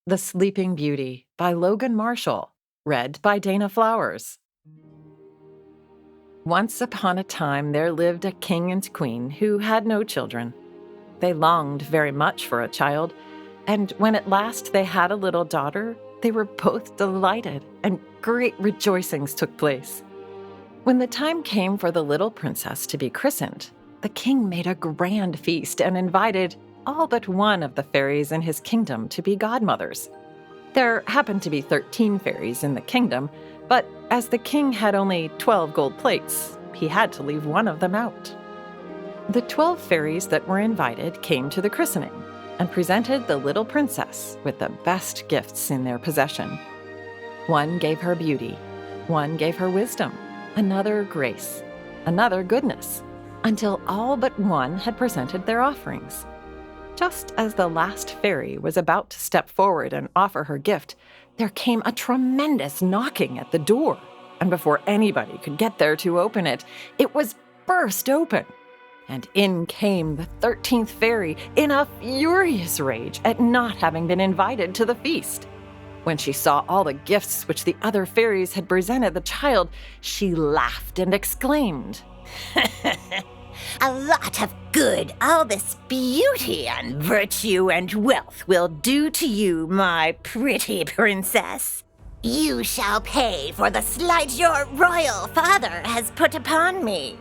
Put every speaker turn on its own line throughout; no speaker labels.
The Sleeping Beauty by Logan Marshall, read by Dana Flowers. Once upon a time there lived a king and queen who had no children. They longed very much for a child, and when at last they had a little daughter, they were both delighted, and great rejoicings took place. When the time came for the little princess to be christened, the king made a grand feast and invited all but one of the fairies in his kingdom to be godmothers. There happened to be 13 fairies in the kingdom, but as the king had only 12 gold plates, he had to leave one of them out. The 12 fairies that were invited came to the christening and presented the little princess with the best gifts in their possession. One gave her beauty, one gave her wisdom, another grace, another goodness, until all but one had presented their offerings. Just as the last fairy was about to step forward and offer her gift, there came a tremendous knocking at the door, and before anybody could get there to open it, it was burst open. And in came the 13th fairy in a furious rage at not having been invited to the feast. When she saw all the gifts which the other fairies had presented the child, she laughed and exclaimed,
"A lot of good all this beauty and virtue and wealth will do to you, my pretty princess. You shall pay for the slight your royal father has put upon me."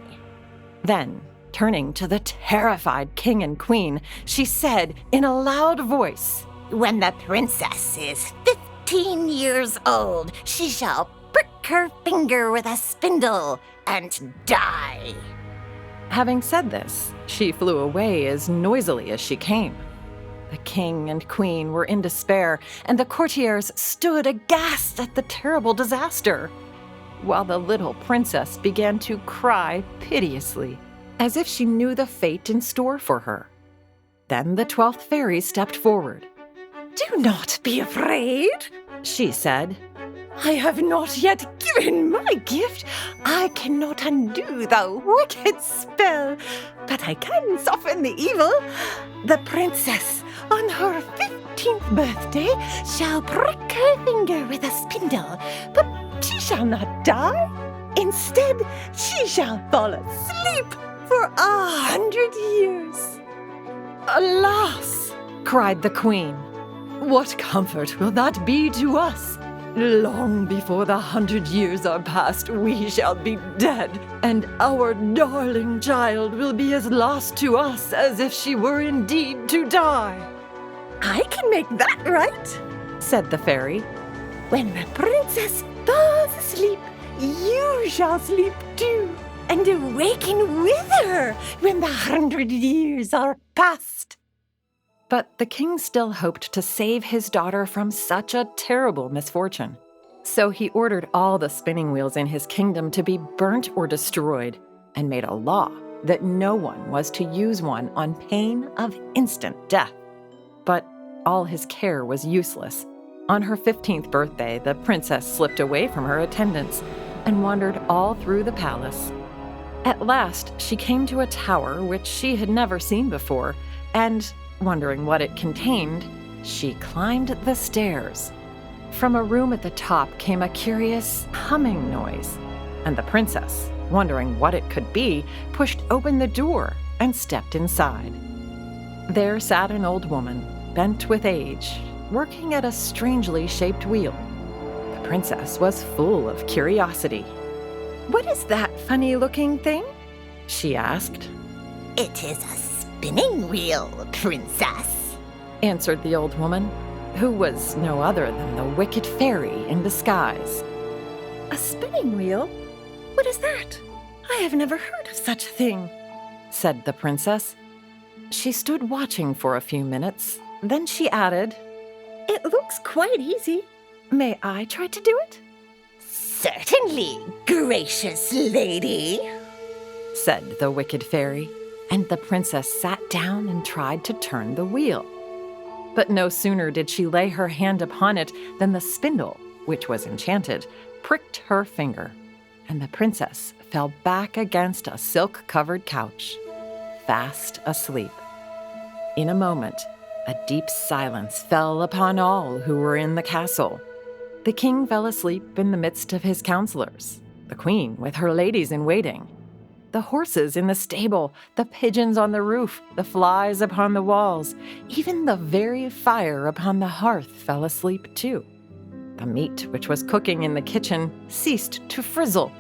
Then, turning to the terrified king and queen, she said in a loud voice,
"When the princess is 15 years old, she shall prick her finger with a spindle and die."
Having said this, she flew away as noisily as she came. The king and queen were in despair, and the courtiers stood aghast at the terrible disaster, while the little princess began to cry piteously, as if she knew the fate in store for her. Then the 12th fairy stepped forward.
"Do not be afraid," she said. "I have not yet given my gift. I cannot undo the wicked spell, but I can soften the evil. The princess, on her 15th birthday, shall prick her finger with a spindle, but she shall not die. Instead, she shall fall asleep for 100 years.
"Alas!" cried the queen. "What comfort will that be to us? Long before the 100 years are past, we shall be dead, and our darling child will be as lost to us as if she were indeed to die."
"I can make that right," said the fairy. "When the princess falls asleep, you shall sleep too, and awaken with her when the 100 years are past."
But the king still hoped to save his daughter from such a terrible misfortune. So he ordered all the spinning wheels in his kingdom to be burnt or destroyed, and made a law that no one was to use one on pain of instant death. But all his care was useless. On her 15th birthday, the princess slipped away from her attendants and wandered all through the palace. At last, she came to a tower which she had never seen before, and wondering what it contained, she climbed the stairs. From a room at the top came a curious humming noise, and the princess, wondering what it could be, pushed open the door and stepped inside. There sat an old woman, bent with age, working at a strangely shaped wheel. The princess was full of curiosity.
"What is that funny-looking thing?"
she asked.
"It is a spinning wheel, princess,"
answered the old woman, who was no other than the wicked fairy in disguise.
"A spinning wheel? What is that? I have never heard of such a thing,"
said the princess. She stood watching for a few minutes, then she added,
"It looks quite easy. May I try to do it?"
"Certainly, gracious lady,"
said the wicked fairy, and the princess sat down and tried to turn the wheel. But no sooner did she lay her hand upon it than the spindle, which was enchanted, pricked her finger, and the princess fell back against a silk-covered couch, fast asleep. In a moment, A deep silence fell upon all who were in the castle. The king fell asleep in the midst of his counselors, the queen with her ladies-in-waiting. The horses in the stable, the pigeons on the roof, the flies upon the walls, even the very fire upon the hearth fell asleep too. The meat which was cooking in the kitchen ceased to frizzle,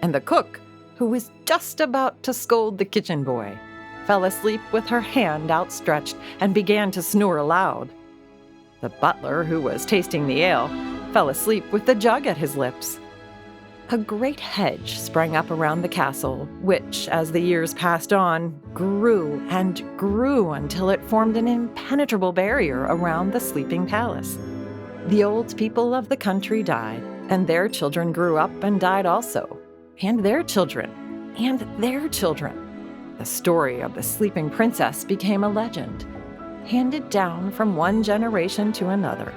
and the cook, who was just about to scold the kitchen boy, fell asleep with her hand outstretched and began to snore aloud. The butler, who was tasting the ale, fell asleep with the jug at his lips. A great hedge sprang up around the castle, which, as the years passed on, grew and grew until it formed an impenetrable barrier around the sleeping palace. The old people of the country died, and their children grew up and died also, and their children, and their children. The story of the sleeping princess became a legend, handed down from one generation to another,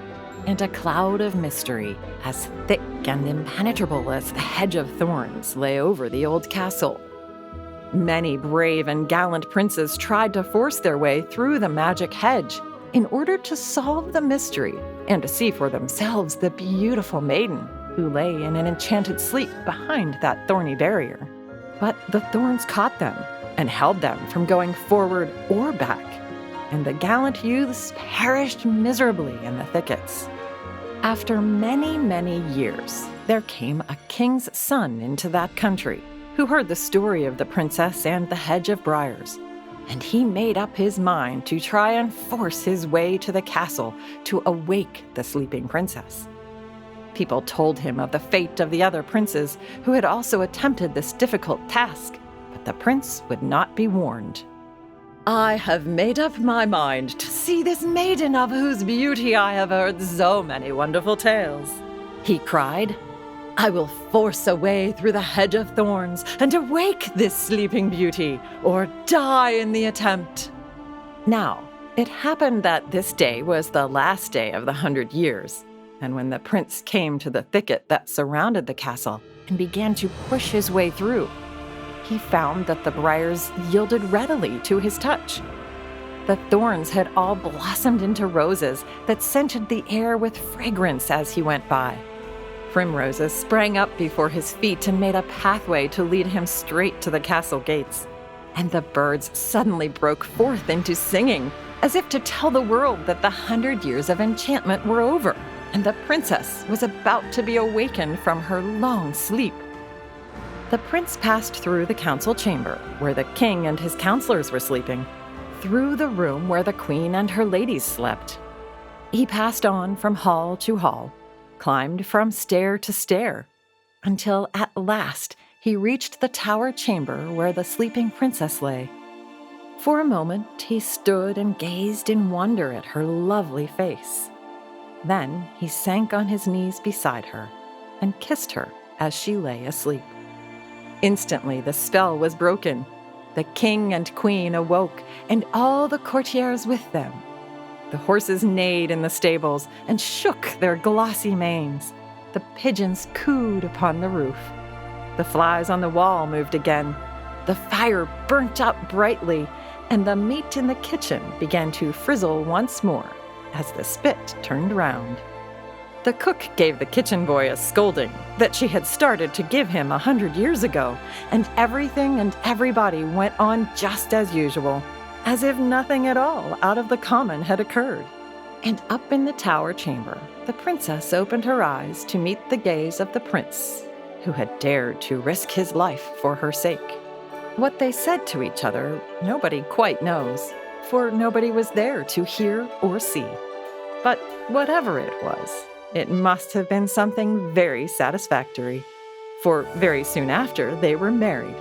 and a cloud of mystery, as thick and impenetrable as the hedge of thorns, lay over the old castle. Many brave and gallant princes tried to force their way through the magic hedge in order to solve the mystery and to see for themselves the beautiful maiden who lay in an enchanted sleep behind that thorny barrier. But the thorns caught them and held them from going forward or back, and the gallant youths perished miserably in the thickets. After many, many years, there came a king's son into that country who heard the story of the princess and the hedge of briars, and he made up his mind to try and force his way to the castle to awake the sleeping princess. People told him of the fate of the other princes who had also attempted this difficult task, but the prince would not be warned. "I have made up my mind to see this maiden of whose beauty I have heard so many wonderful tales," he cried. "I will force a way through the hedge of thorns and awake this sleeping beauty, or die in the attempt." Now, it happened that this day was the last day of the 100 years, and when the prince came to the thicket that surrounded the castle and began to push his way through, he found that the briars yielded readily to his touch. The thorns had all blossomed into roses that scented the air with fragrance as he went by. Primroses sprang up before his feet and made a pathway to lead him straight to the castle gates. And the birds suddenly broke forth into singing, as if to tell the world that the 100 years of enchantment were over, and the princess was about to be awakened from her long sleep. The prince passed through the council chamber, where the king and his counselors were sleeping, through the room where the queen and her ladies slept. He passed on from hall to hall, climbed from stair to stair, until at last he reached the tower chamber where the sleeping princess lay. For a moment he stood and gazed in wonder at her lovely face. Then he sank on his knees beside her and kissed her as she lay asleep. Instantly the spell was broken. The king and queen awoke, and all the courtiers with them. The horses neighed in the stables and shook their glossy manes. The pigeons cooed upon the roof. The flies on the wall moved again. The fire burnt up brightly, and the meat in the kitchen began to frizzle once more as the spit turned round. The cook gave the kitchen boy a scolding that she had started to give him 100 years ago, and everything and everybody went on just as usual, as if nothing at all out of the common had occurred. And up in the tower chamber, the princess opened her eyes to meet the gaze of the prince, who had dared to risk his life for her sake. What they said to each other, nobody quite knows, for nobody was there to hear or see. But whatever it was, it must have been something very satisfactory, for very soon after they were married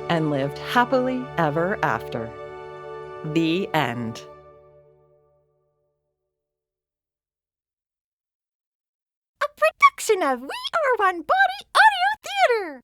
and lived happily ever after. The end.
A production of We Are One Body Audio Theater.